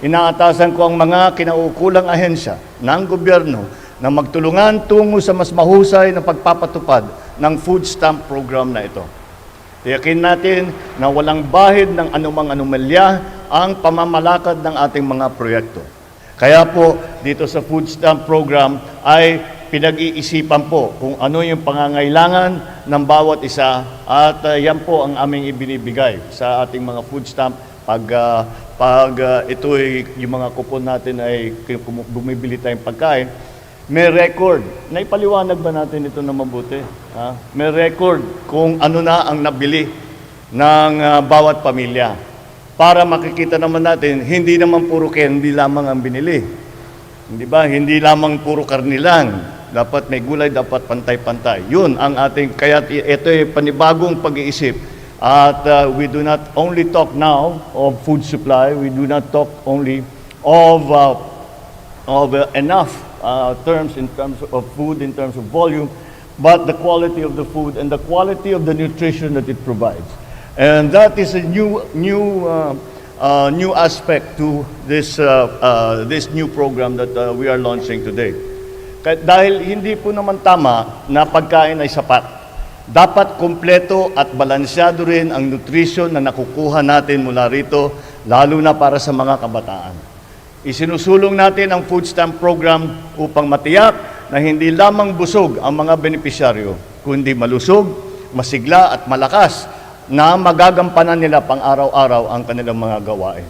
inaatasan ko ang mga kinaukulang ahensya ng gobyerno na magtulungan tungo sa mas mahusay na pagpapatupad ng food stamp program na ito. Tiyakin natin na walang bahid ng anumang anomalya ang pamamalakad ng ating mga proyekto. Kaya po, dito sa food stamp program ay pinag-iisipan po kung ano yung pangangailangan ng bawat isa at yan po ang aming ibinibigay sa ating mga food stamp pag ito yung mga kupon natin ay bumibili tayong pagkain, may record. Naipaliwanag ba natin ito na mabuti? Ha? May record kung ano na ang nabili ng bawat pamilya. Para makikita naman natin, hindi naman puro candy lamang ang binili. Hindi ba? Hindi lamang puro karni lang. Dapat may gulay, dapat pantay-pantay. Yun ang ating, kaya ito ay panibagong pag-iisip. At we do not only talk now of food supply, we do not talk only of enough terms in terms of food, in terms of volume, but the quality of the food and the quality of the nutrition that it provides. And that is a new aspect to this new program that we are launching today. Dahil hindi po naman tama na pagkain ay sapat. Dapat kumpleto at balansyado rin ang nutrition na nakukuha natin mula rito, lalo na para sa mga kabataan. Isinusulong natin ang food stamp program upang matiyak na hindi lamang busog ang mga benepisyaryo, kundi malusog, masigla at malakas na magagampanan nila pang araw-araw ang kanilang mga gawain.